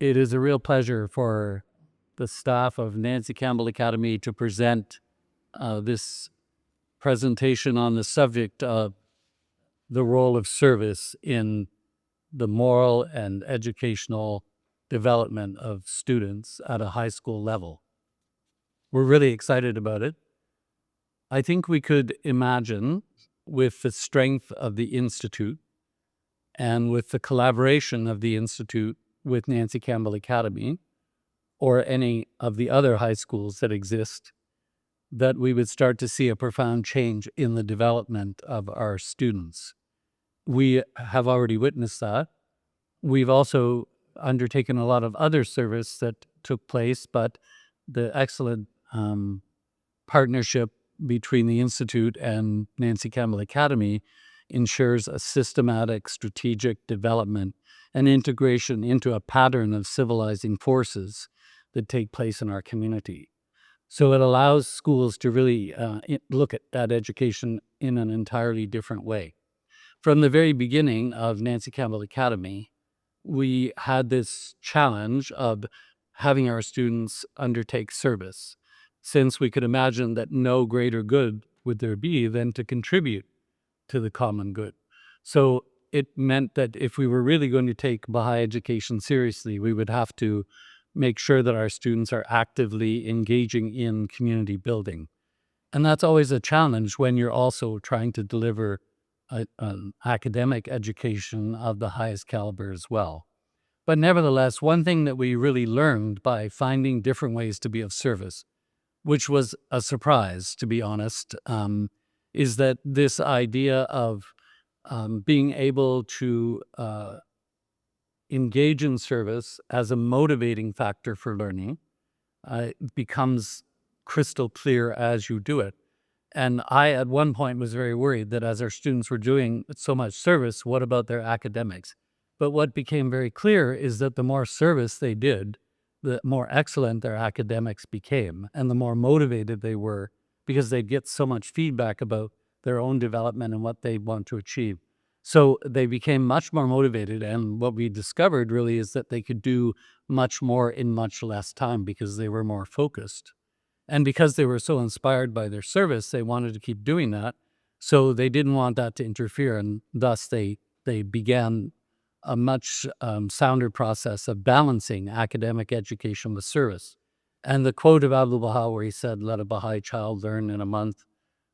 It is a real pleasure for the staff of Nancy Campbell Academy to present this presentation on the subject of the role of service in the moral and educational development of students at a high school level. We're really excited about it. I think we could imagine, with the strength of the Institute and with the collaboration of the Institute with Nancy Campbell Academy, or any of the other high schools that exist, that we would start to see a profound change in the development of our students. We have already witnessed that. We've also undertaken a lot of other service that took place, but the excellent partnership between the Institute and Nancy Campbell Academy ensures a systematic, strategic development and integration into a pattern of civilizing forces that take place in our community. So it allows schools to really look at education in an entirely different way. From the very beginning of Nancy Campbell Academy, we had this challenge of having our students undertake service, since we could imagine that no greater good would there be than to contribute to the common good. So it meant that if we were really going to take Baha'i education seriously, we would have to make sure that our students are actively engaging in community building. And that's always a challenge when you're also trying to deliver an academic education of the highest caliber as well. But nevertheless, one thing that we really learned by finding different ways to be of service, which was a surprise, to be honest, is that this idea of being able to engage in service as a motivating factor for learning becomes crystal clear as you do it. And I, at one point, was very worried that as our students were doing so much service, what about their academics? But what became very clear is that the more service they did, the more excellent their academics became, and the more motivated they were, because they'd get so much feedback about their own development and what they want to achieve. So they became much more motivated, and what we discovered really is that they could do much more in much less time because they were more focused. And because they were so inspired by their service, they wanted to keep doing that. So they didn't want that to interfere, and thus they began a much sounder process of balancing academic education with service. And the quote of Abdu'l-Baha, where he said, "Let a Baha'i child learn in a month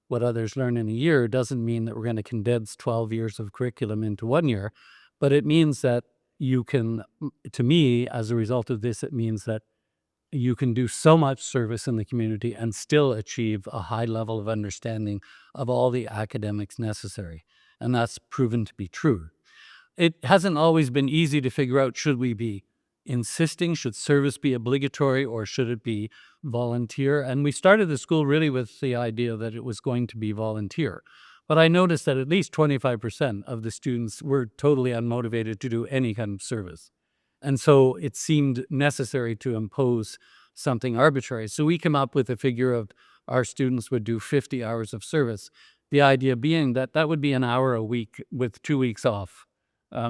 what others learn in a year," doesn't mean that we're going to condense 12 years of curriculum into 1 year, but it means that you can, to me, as a result of this, it means that you can do so much service in the community and still achieve a high level of understanding of all the academics necessary. And that's proven to be true. It hasn't always been easy to figure out, should we be insisting, should service be obligatory, or should it be volunteer? And we started the school really with the idea that it was going to be volunteer. But I noticed that at least 25% of the students were totally unmotivated to do any kind of service. And so it seemed necessary to impose something arbitrary. So we came up with a figure of our students would do 50 hours of service. The idea being that that would be an hour a week with 2 weeks off.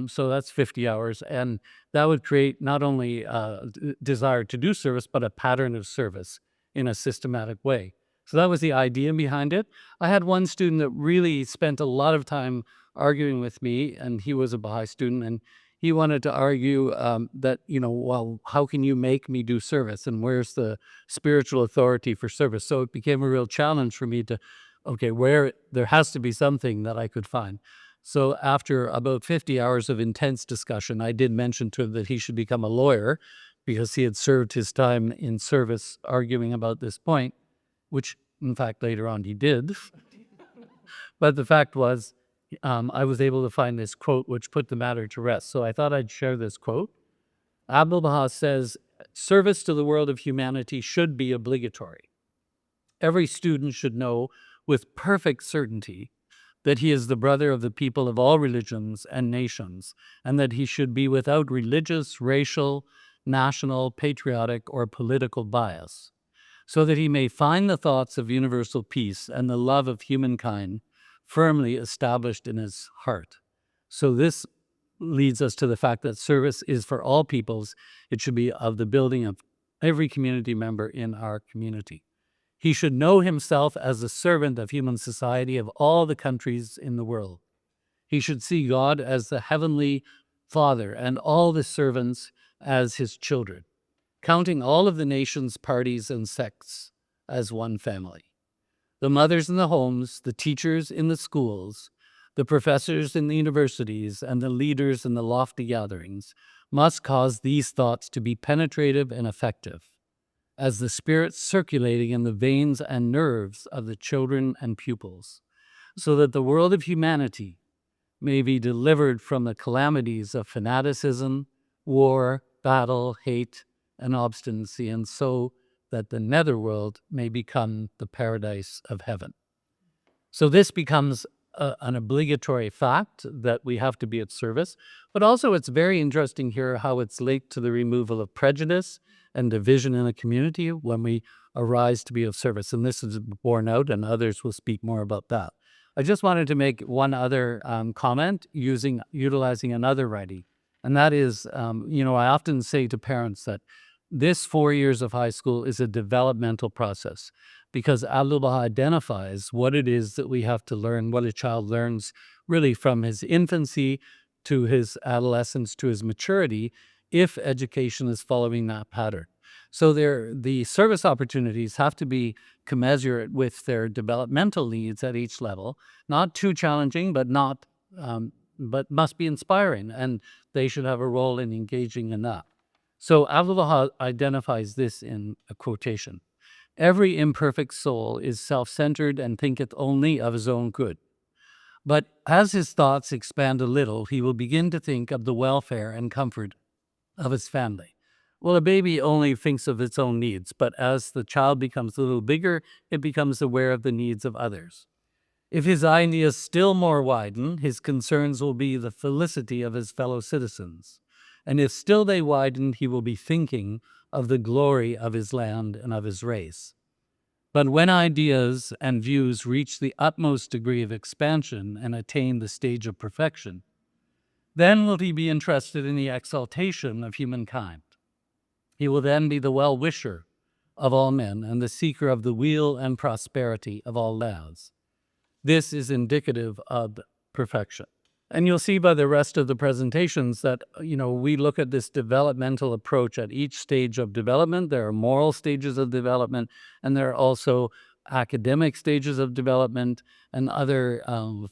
So that's 50 hours. And that would create not only a desire to do service, but a pattern of service in a systematic way. So that was the idea behind it. I had one student that really spent a lot of time arguing with me, and he was a Baha'i student, and he wanted to argue that, well, how can you make me do service? And where's the spiritual authority for service? So it became a real challenge for me to, okay, where there has to be something that I could find. So after about 50 hours of intense discussion, I did mention to him that he should become a lawyer because he had served his time in service arguing about this point, which in fact later on he did. But the fact was, I was able to find this quote which put the matter to rest. So I thought I'd share this quote. Abdu'l-Baha says, "Service to the world of humanity should be obligatory. Every student should know with perfect certainty that he is the brother of the people of all religions and nations, and that he should be without religious, racial, national, patriotic, or political bias, so that he may find the thoughts of universal peace and the love of humankind firmly established in his heart." So this leads us to the fact that service is for all peoples. It should be of the building of every community member in our community. He should know himself as the servant of human society of all the countries in the world. He should see God as the heavenly Father and all the servants as his children, counting all of the nations, parties, and sects as one family. The mothers in the homes, the teachers in the schools, the professors in the universities, and the leaders in the lofty gatherings must cause these thoughts to be penetrative and effective, as the spirit circulating in the veins and nerves of the children and pupils, so that the world of humanity may be delivered from the calamities of fanaticism, war, battle, hate, and obstinacy, and so that the netherworld may become the paradise of heaven. So this becomes an obligatory fact that we have to be at service, but also it's very interesting here how it's linked to the removal of prejudice and division in a community when we arise to be of service. And this is borne out, and others will speak more about that. I just wanted to make one other comment utilizing another writing, and that is, I often say to parents that this 4 years of high school is a developmental process, because Abdu'l-Baha identifies what it is that we have to learn, what a child learns really from his infancy to his adolescence to his maturity, if education is following that pattern. So the service opportunities have to be commensurate with their developmental needs at each level, not too challenging, but must be inspiring, and they should have a role in engaging in that. So Abdu'l-Baha identifies this in a quotation. Every imperfect soul is self-centered and thinketh only of his own good. But as his thoughts expand a little, he will begin to think of the welfare and comfort of his family. Well, a baby only thinks of its own needs, but as the child becomes a little bigger, it becomes aware of the needs of others. If his ideas still more widen, his concerns will be the felicity of his fellow citizens. And if still they widen, he will be thinking of the glory of his land and of his race. But when ideas and views reach the utmost degree of expansion and attain the stage of perfection, then will he be interested in the exaltation of humankind. He will then be the well-wisher of all men and the seeker of the weal and prosperity of all lands. This is indicative of perfection. And you'll see by the rest of the presentations that, we look at this developmental approach at each stage of development. There are moral stages of development, and there are also academic stages of development and other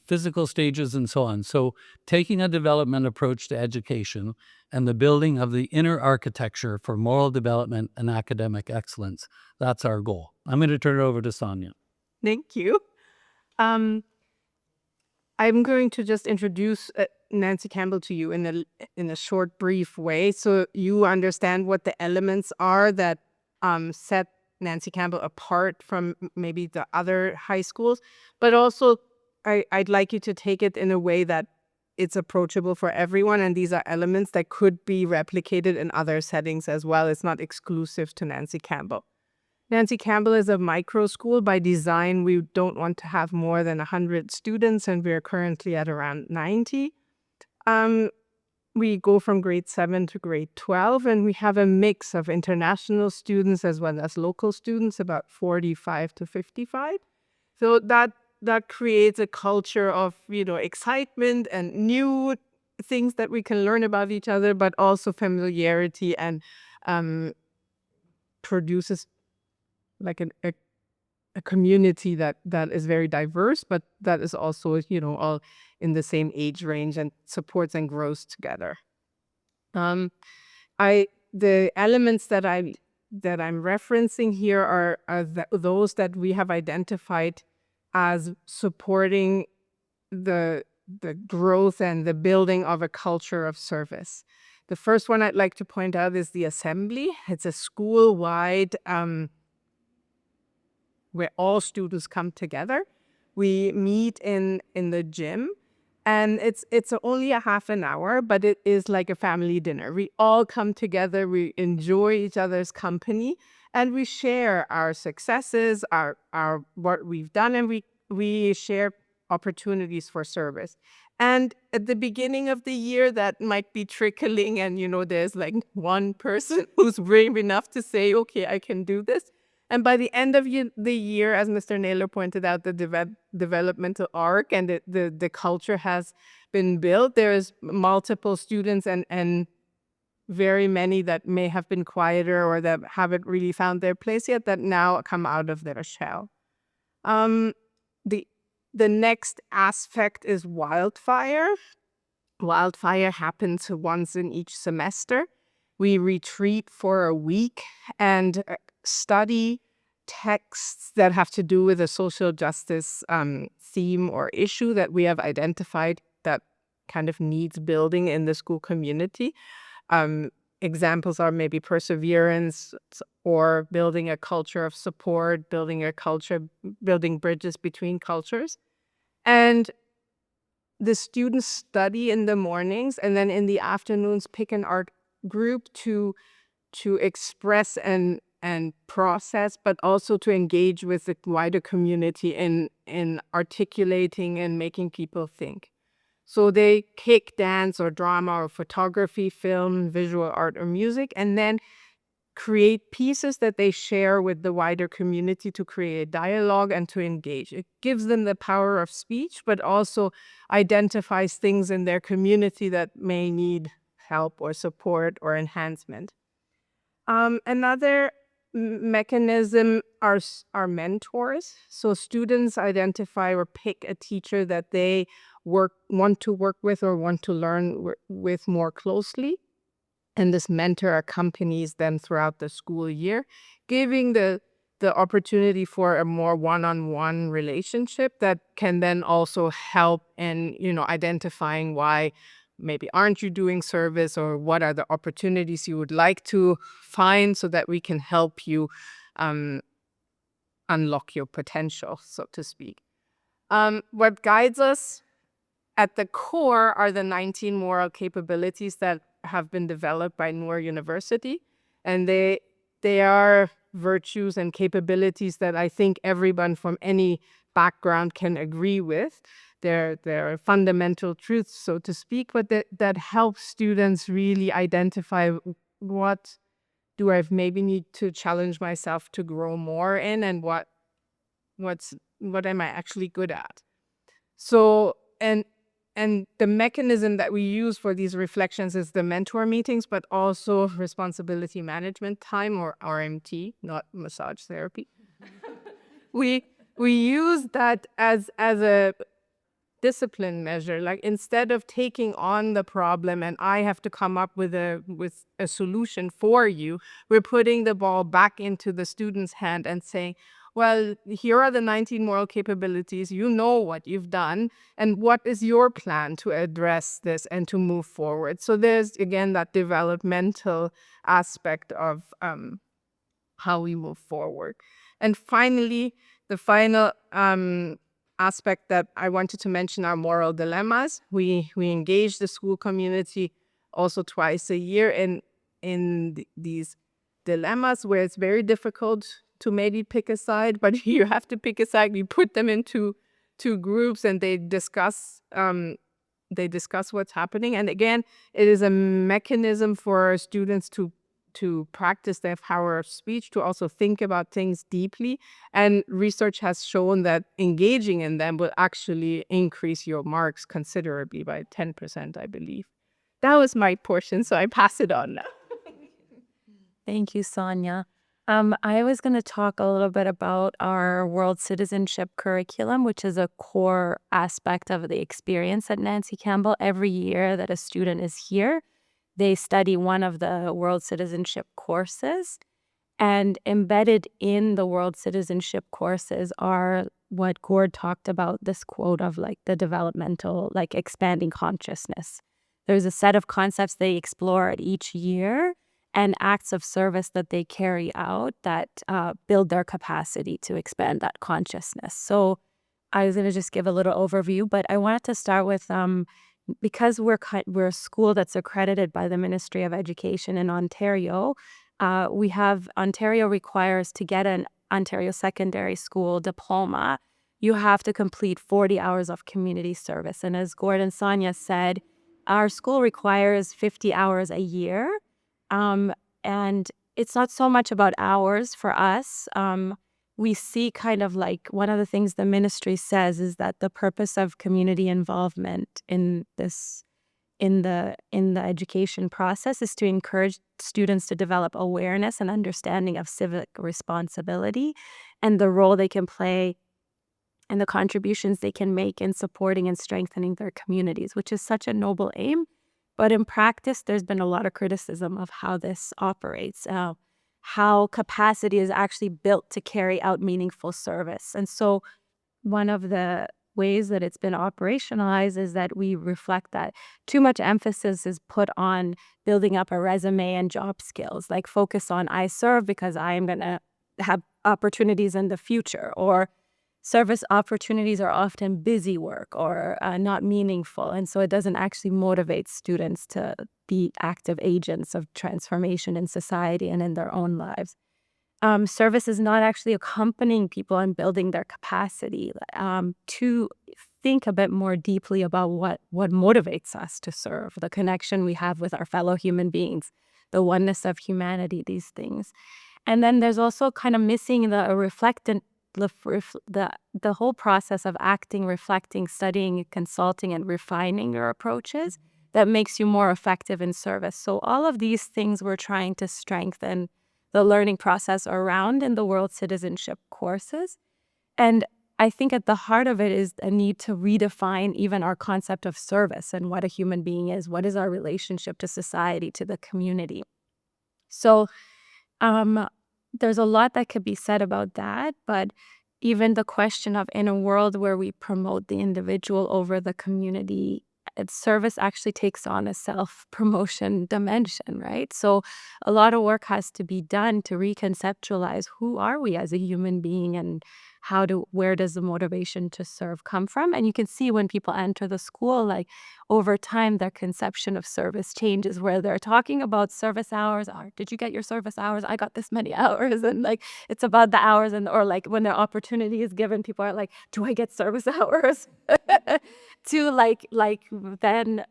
physical stages and so on. So taking a development approach to education and the building of the inner architecture for moral development and academic excellence, that's our goal. I'm going to turn it over to Sonja. Thank you. I'm going to just introduce Nancy Campbell to you in a short, brief way, so you understand what the elements are that set Nancy Campbell apart from maybe the other high schools. But also, I'd like you to take it in a way that it's approachable for everyone, and these are elements that could be replicated in other settings as well. It's not exclusive to Nancy Campbell. Nancy Campbell is a micro school. By design, we don't want to have more than 100 students, and we're currently at around 90. We go from grade 7 to grade 12, and we have a mix of international students as well as local students, about 45 to 55. So that creates a culture of, excitement and new things that we can learn about each other, but also familiarity, and produces like a community that is very diverse, but that is also, all in the same age range and supports and grows together. The elements that I'm referencing here are those that we have identified as supporting the growth and the building of a culture of service. The first one I'd like to point out is the assembly. It's a school-wide where all students come together. We meet in the gym, and it's only a half an hour, but it is like a family dinner. We all come together, we enjoy each other's company, and we share our successes, our what we've done, and we share opportunities for service. And at the beginning of the year, that might be trickling, and there's like one person who's brave enough to say, okay, I can do this. And by the end of the year, as Mr. Naylor pointed out, the developmental arc and the culture has been built. There's multiple students and very many that may have been quieter or that haven't really found their place yet that now come out of their shell. The next aspect is wildfire. Wildfire happens once in each semester. We retreat for a week and study texts that have to do with a social justice theme or issue that we have identified that kind of needs building in the school community. Examples are maybe perseverance or building a culture of support, building bridges between cultures. And the students study in the mornings, and then in the afternoons pick an art group to express and process, but also to engage with the wider community in articulating and making people think. So they pick dance or drama or photography, film, visual art, or music, and then create pieces that they share with the wider community to create dialogue and to engage. It gives them the power of speech, but also identifies things in their community that may need help or support or enhancement. Another mechanism are mentors. So students identify or pick a teacher that they want to work with or want to learn with more closely. And this mentor accompanies them throughout the school year, giving the opportunity for a more one-on-one relationship that can then also help in, identifying why maybe aren't you doing service, or what are the opportunities you would like to find so that we can help you unlock your potential, so to speak. What guides us at the core are the 19 moral capabilities that have been developed by Noor University. And they are virtues and capabilities that I think everyone from any background can agree with. They're fundamental truths, so to speak, but that help students really identify what do I maybe need to challenge myself to grow more in, and what am I actually good at. So, and the mechanism that we use for these reflections is the mentor meetings, but also responsibility management time, or RMT, not massage therapy. We use that as a discipline measure. Like, instead of taking on the problem and I have to come up with a solution for you, we're putting the ball back into the student's hand and saying, well, here are the 19 moral capabilities. You know what you've done, and what is your plan to address this and to move forward? So there's, again, that developmental aspect of how we move forward. And finally, the final aspect that I wanted to mention are moral dilemmas. We engage the school community also twice a year in these dilemmas where it's very difficult to maybe pick a side, but you have to pick a side. We put them into two groups and they discuss what's happening. And again, it is a mechanism for students to practice their power of speech, to also think about things deeply. And research has shown that engaging in them will actually increase your marks considerably by 10%, I believe. That was my portion, so I pass it on now. Thank you, Sonja. I was going to talk a little bit about our World Citizenship Curriculum, which is a core aspect of the experience at Nancy Campbell. Every year that a student is here, they study one of the World Citizenship courses. And embedded in the World Citizenship courses are what Gord talked about, this quote of like the developmental, like expanding consciousness. There's a set of concepts they explore at each year, and acts of service that they carry out that build their capacity to expand that consciousness. So I was going to just give a little overview, but I wanted to start with, because we're a school that's accredited by the Ministry of Education in Ontario, Ontario requires, to get an Ontario secondary school diploma, you have to complete 40 hours of community service. And as Gord and Sonja said, our school requires 50 hours a year. And it's not so much about hours for us. We see kind of like one of the things the ministry says is that the purpose of community involvement in the education process is to encourage students to develop awareness and understanding of civic responsibility and the role they can play and the contributions they can make in supporting and strengthening their communities, which is such a noble aim. But in practice, there's been a lot of criticism of how this operates, how capacity is actually built to carry out meaningful service. And so one of the ways that it's been operationalized is that we reflect that too much emphasis is put on building up a resume and job skills, like focus on I serve because I am going to have opportunities in the future, or service opportunities are often busy work or not meaningful. And so it doesn't actually motivate students to be active agents of transformation in society and in their own lives. Service is not actually accompanying people and building their capacity to think a bit more deeply about what motivates us to serve, the connection we have with our fellow human beings, the oneness of humanity, these things. And then there's also kind of missing the whole process of acting, reflecting, studying, consulting, and refining your approaches that makes you more effective in service. So all of these things we're trying to strengthen the learning process around in the World Citizenship courses. And I think at the heart of it is a need to redefine even our concept of service and what a human being is. What is our relationship to society, to the community? So there's a lot that could be said about that, but even the question of in a world where we promote the individual over the community, service actually takes on a self-promotion dimension, right? So a lot of work has to be done to reconceptualize who are we as a human being and where does the motivation to serve come from? And you can see when people enter the school, like over time, their conception of service changes where they're talking about service hours. Or, did you get your service hours? I got this many hours. And like, it's about the hours or like when their opportunity is given, people are like, do I get service hours? To like then,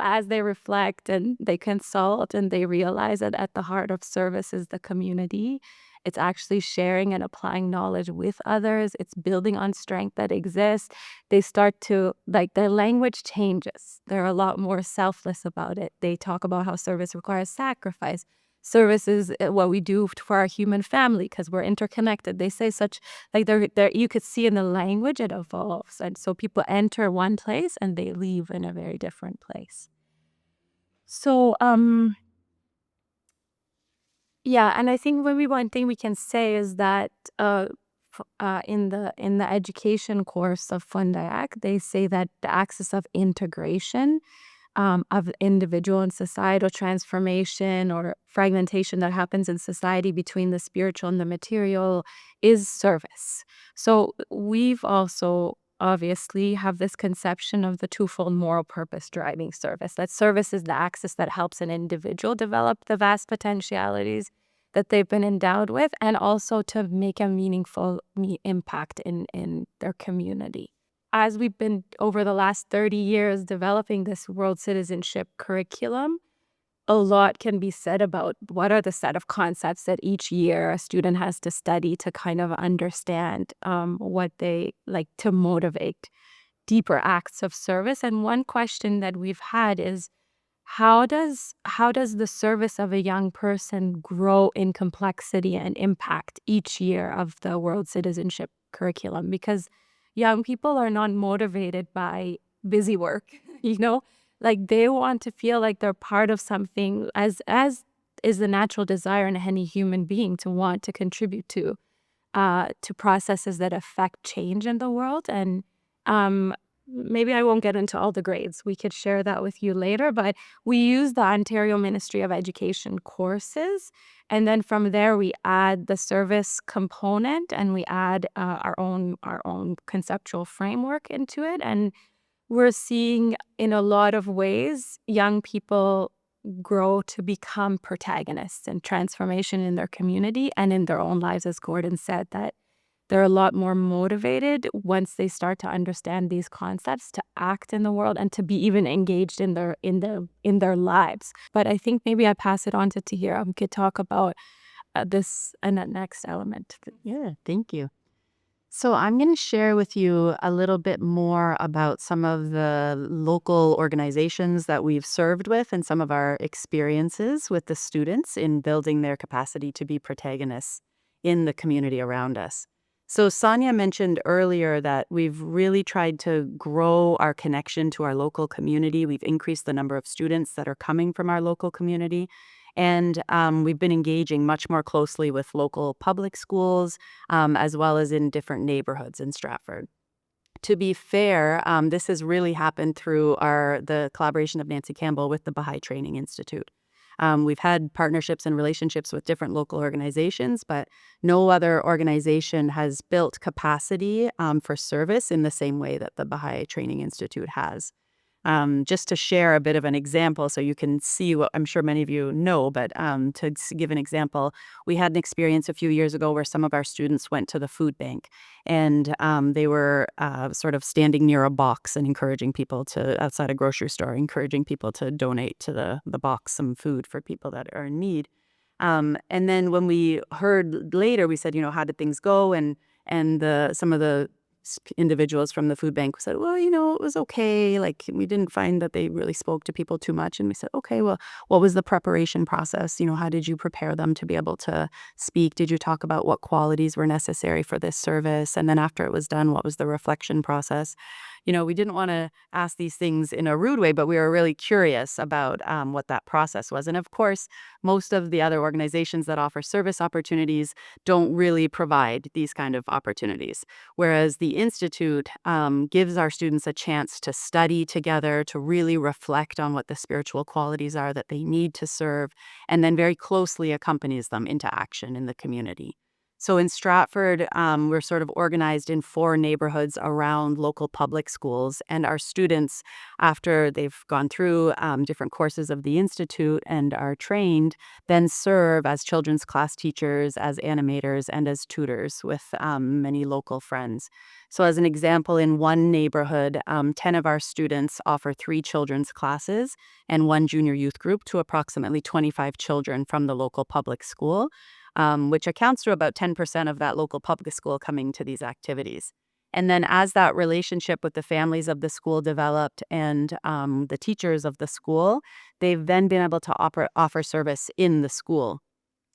as they reflect and they consult and they realize that at the heart of service is the community. It's actually sharing and applying knowledge with others. It's building on strength that exists. They start to, their language changes. They're a lot more selfless about it. They talk about how service requires sacrifice. Service is what we do for our human family because we're interconnected. They say such, you could see in the language it evolves. And so people enter one place and they leave in a very different place. So, yeah, and I think maybe one thing we can say is that in the education course of Fundayak, they say that the axis of integration of individual and societal transformation or fragmentation that happens in society between the spiritual and the material is service. So we've also obviously have this conception of the twofold moral purpose driving service. That service is the axis that helps an individual develop the vast potentialities that they've been endowed with, and also to make a meaningful impact in their community. As we've been over the last 30 years developing this World Citizenship Curriculum, a lot can be said about what are the set of concepts that each year a student has to study to kind of understand what they like to motivate deeper acts of service. And one question that we've had is, how does the service of a young person grow in complexity and impact each year of the World Citizenship Curriculum? Because young people are not motivated by busy work, like they want to feel like they're part of something, as is the natural desire in any human being to want to contribute to processes that affect change in the world. And maybe I won't get into all the grades. We could share that with you later, but we use the Ontario Ministry of Education courses. And then from there, we add the service component and we add our own conceptual framework into it. And we're seeing in a lot of ways, young people grow to become protagonists and transformation in their community and in their own lives, as Gordon said, that they're a lot more motivated once they start to understand these concepts to act in the world and to be even engaged in their lives. But I think maybe I pass it on to Tahirih. We could talk about this and that next element. Yeah, thank you. So I'm going to share with you a little bit more about some of the local organizations that we've served with and some of our experiences with the students in building their capacity to be protagonists in the community around us. So Sonja mentioned earlier that we've really tried to grow our connection to our local community. We've increased the number of students that are coming from our local community. And we've been engaging much more closely with local public schools, as well as in different neighborhoods in Stratford. To be fair, this has really happened through the collaboration of Nancy Campbell with the Baha'i Training Institute. We've had partnerships and relationships with different local organizations, but no other organization has built capacity for service in the same way that the Baha'i Training Institute has. Just to share a bit of an example so you can see what I'm sure many of you know, but to give an example, we had an experience a few years ago where some of our students went to the food bank and they were sort of standing near a box and encouraging people outside a grocery store, encouraging people to donate to the box some food for people that are in need. And then when we heard later, we said, how did things go? And some of the individuals from the food bank said, well, it was okay. Like, we didn't find that they really spoke to people too much. And we said, okay, well, what was the preparation process? How did you prepare them to be able to speak? Did you talk about what qualities were necessary for this service? And then after it was done, what was the reflection process? We didn't want to ask these things in a rude way, but we were really curious about what that process was. And of course, most of the other organizations that offer service opportunities don't really provide these kind of opportunities. Whereas the Institute gives our students a chance to study together, to really reflect on what the spiritual qualities are that they need to serve, and then very closely accompanies them into action in the community. So in Stratford, we're sort of organized in 4 neighborhoods around local public schools. And our students, after they've gone through different courses of the Institute and are trained, then serve as children's class teachers, as animators, and as tutors with many local friends. So as an example, in one neighborhood, 10 of our students offer 3 children's classes and 1 junior youth group to approximately 25 children from the local public school. Which accounts for about 10% of that local public school coming to these activities. And then as that relationship with the families of the school developed and the teachers of the school, they've then been able to offer service in the school.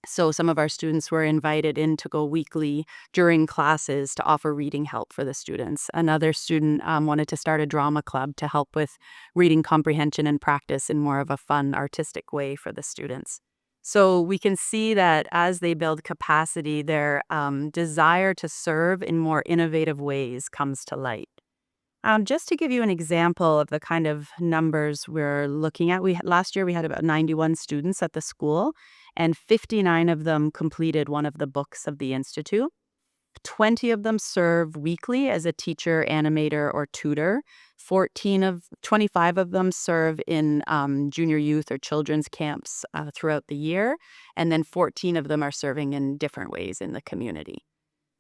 So some of our students were invited in to go weekly during classes to offer reading help for the students. Another student wanted to start a drama club to help with reading comprehension and practice in more of a fun, artistic way for the students. So we can see that as they build capacity, their desire to serve in more innovative ways comes to light. Just to give you an example of the kind of numbers we're looking at, last year we had about 91 students at the school, and 59 of them completed one of the books of the Institute. 20 of them serve weekly as a teacher, animator, or tutor. 25 of them serve in junior youth or children's camps throughout the year. And then 14 of them are serving in different ways in the community.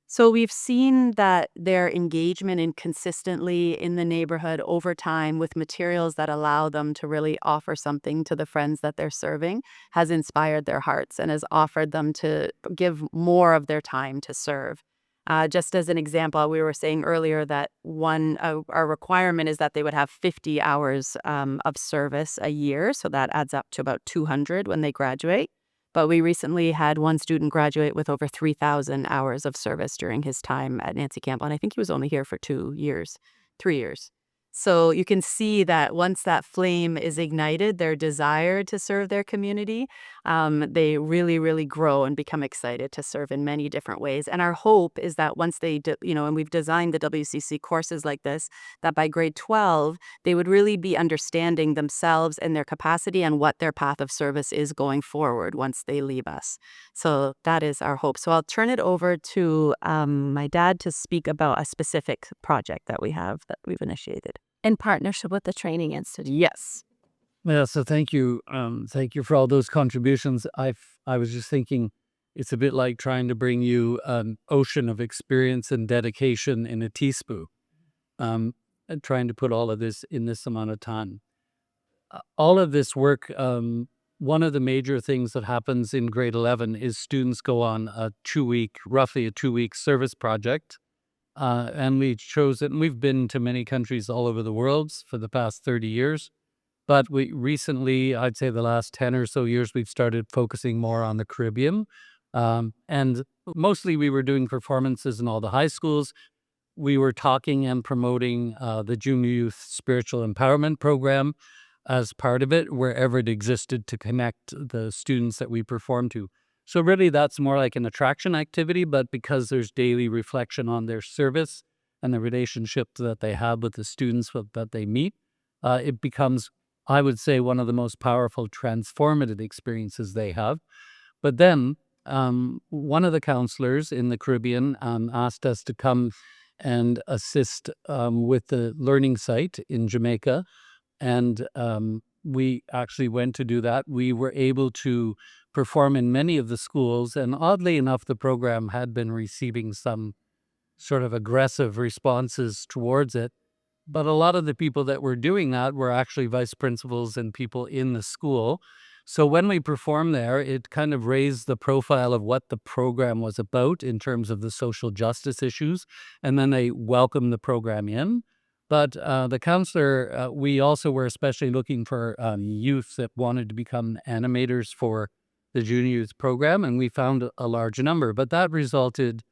So we've seen that their engagement in consistently in the neighborhood over time with materials that allow them to really offer something to the friends that they're serving has inspired their hearts and has offered them to give more of their time to serve. Just as an example, we were saying earlier that our requirement is that they would have 50 hours of service a year. So that adds up to about 200 when they graduate. But we recently had one student graduate with over 3,000 hours of service during his time at Nancy Campbell. And I think he was only here for 3 years. So you can see that once that flame is ignited, their desire to serve their community, they really, really grow and become excited to serve in many different ways. And our hope is that once they, and we've designed the WCC courses like this, that by grade 12, they would really be understanding themselves and their capacity and what their path of service is going forward once they leave us. So that is our hope. So I'll turn it over to my dad to speak about a specific project that we've initiated. In partnership with the Training Institute. Yes. Yeah, so thank you. Thank you for all those contributions. I was just thinking, It's a bit like trying to bring you an ocean of experience and dedication in a teaspoon, and trying to put all of this in this amount of time. All of this work, one of the major things that happens in grade 11 is students go on roughly a 2-week service project. And we chose it, and we've been to many countries all over the world for the past 30 years. But we recently, I'd say the last 10 or so years, we've started focusing more on the Caribbean. And mostly we were doing performances in all the high schools. We were talking and promoting the Junior Youth Spiritual Empowerment Program as part of it, wherever it existed, to connect the students that we perform to. So really that's more like an attraction activity, but because there's daily reflection on their service and the relationship that they have with the students that they meet, it becomes, I would say, one of the most powerful transformative experiences they have. But then one of the counselors in the Caribbean asked us to come and assist with the learning site in Jamaica. And we actually went to do that. We were able to perform in many of the schools. And oddly enough, the program had been receiving some sort of aggressive responses towards it. But a lot of the people that were doing that were actually vice principals and people in the school. So when we performed there, it kind of raised the profile of what the program was about in terms of the social justice issues. And then they welcomed the program in. But the counselor, we also were especially looking for youth that wanted to become animators for the junior youth program. And we found a large number. But that resulted,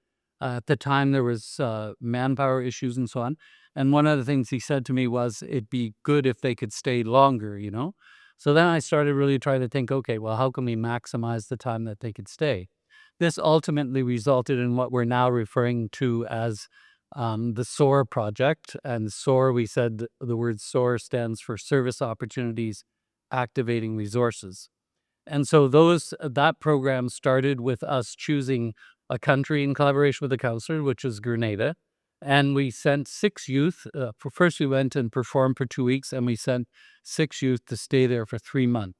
at the time, there was manpower issues and so on. And one of the things he said to me was, it'd be good if they could stay longer, you know? So then I started really trying to think, okay, well, how can we maximize the time that they could stay? This ultimately resulted in what we're now referring to as the SOAR project. And SOAR, we said the word SOAR stands for Service Opportunities Activating Resources. And so that program started with us choosing a country in collaboration with the counselor, which was Grenada. And we sent 6 youth. First, we went and performed for 2 weeks, and we sent 6 youth to stay there for 3 months.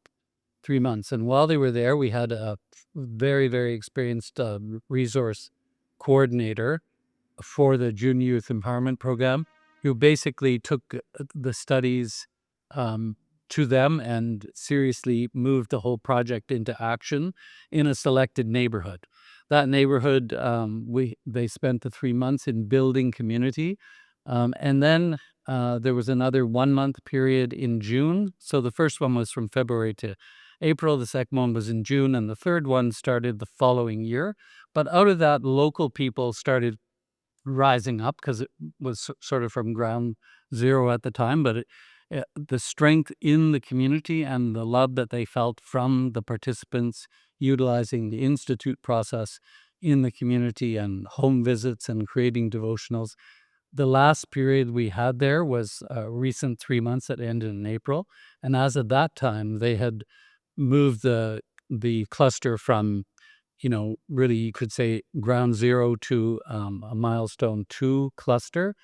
3 months. And while they were there, we had a very, very experienced resource coordinator for the Junior Youth Empowerment Program, who basically took the studies to them and seriously moved the whole project into action in a selected neighborhood. That neighborhood, they spent the 3 months in building community. And then there was another 1-month period in June. So the first one was from February to April. The second one was in June. And the third one started the following year. But out of that, local people started rising up because it was sort of from ground zero at the time. But the strength in the community and the love that they felt from the participants utilizing the institute process in the community and home visits and creating devotionals. The last period we had there was a recent 3 months that ended in April. And as of that time, they had moved the cluster from, really you could say ground zero to a milestone 2 cluster.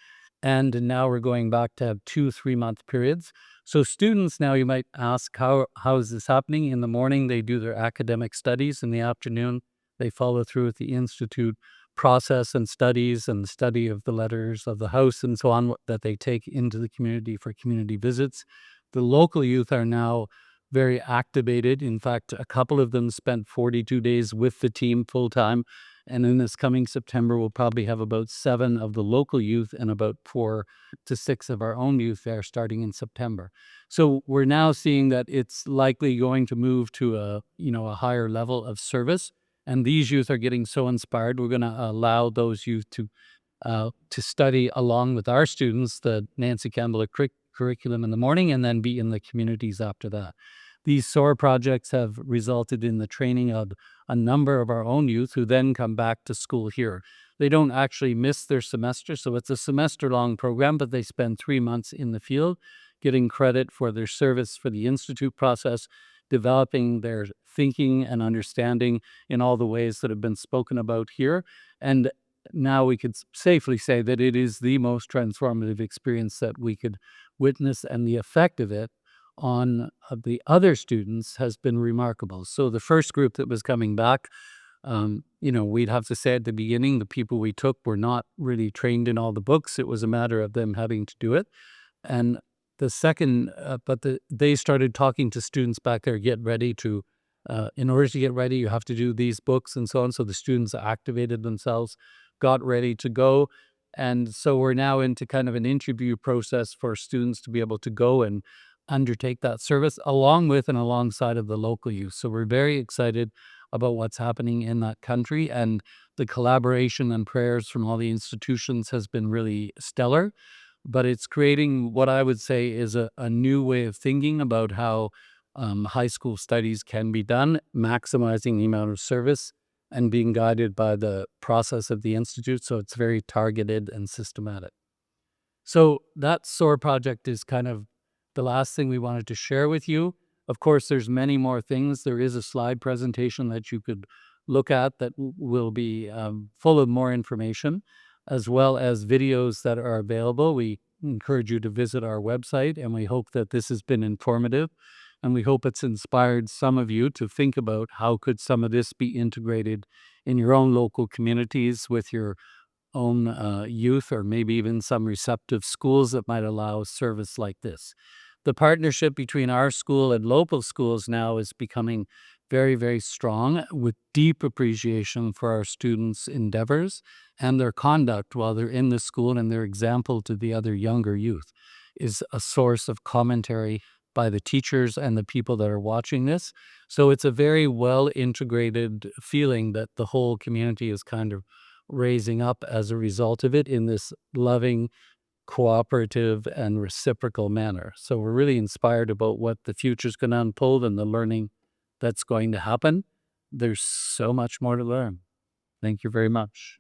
And now we're going back to have 2 3-month periods. So students now, you might ask, how is this happening? In the morning, they do their academic studies. In the afternoon, they follow through with the institute process and studies and study of the letters of the house and so on that they take into the community for community visits. The local youth are now very activated. In fact, a couple of them spent 42 days with the team full time. And in this coming September, we'll probably have about 7 of the local youth and about 4 to 6 of our own youth there starting in September. So we're now seeing that it's likely going to move to a higher level of service. And these youth are getting so inspired, we're going to allow those youth to study along with our students the Nancy Campbell curriculum in the morning and then be in the communities after that. These SOAR projects have resulted in the training of a number of our own youth who then come back to school here. They don't actually miss their semester, so it's a semester-long program, but they spend 3 months in the field getting credit for their service for the institute process, developing their thinking and understanding in all the ways that have been spoken about here. And now we could safely say that it is the most transformative experience that we could witness, and the effect of it on the other students has been remarkable. So the first group that was coming back We'd have to say at the beginning, the people we took were not really trained in all the books. It was a matter of them having to do it. And they started talking to students back there, get ready to, in order to get ready, you have to do these books and so on. So the students activated themselves, got ready to go. And so we're now into kind of an interview process for students to be able to go and undertake that service along with and alongside of the local youth. So we're very excited about what's happening in that country, and the collaboration and prayers from all the institutions has been really stellar. But it's creating what I would say is a new way of thinking about how high school studies can be done, maximizing the amount of service and being guided by the process of the Institute. So it's very targeted and systematic. So that SOAR project is kind of the last thing we wanted to share with you. Of course, there's many more things. There is a slide presentation that you could look at that will be full of more information, as well as videos that are available. We encourage you to visit our website, and we hope that this has been informative, and we hope it's inspired some of you to think about how could some of this be integrated in your own local communities with your own youth, or maybe even some receptive schools that might allow service like this. The partnership between our school and local schools now is becoming very, very strong, with deep appreciation for our students' endeavors and their conduct while they're in the school, and their example to the other younger youth is a source of commentary by the teachers and the people that are watching this. So it's a very well integrated feeling that the whole community is kind of raising up as a result of it in this loving, cooperative, and reciprocal manner. So we're really inspired about what the future is going to unfold and the learning that's going to happen. There's so much more to learn. Thank you very much.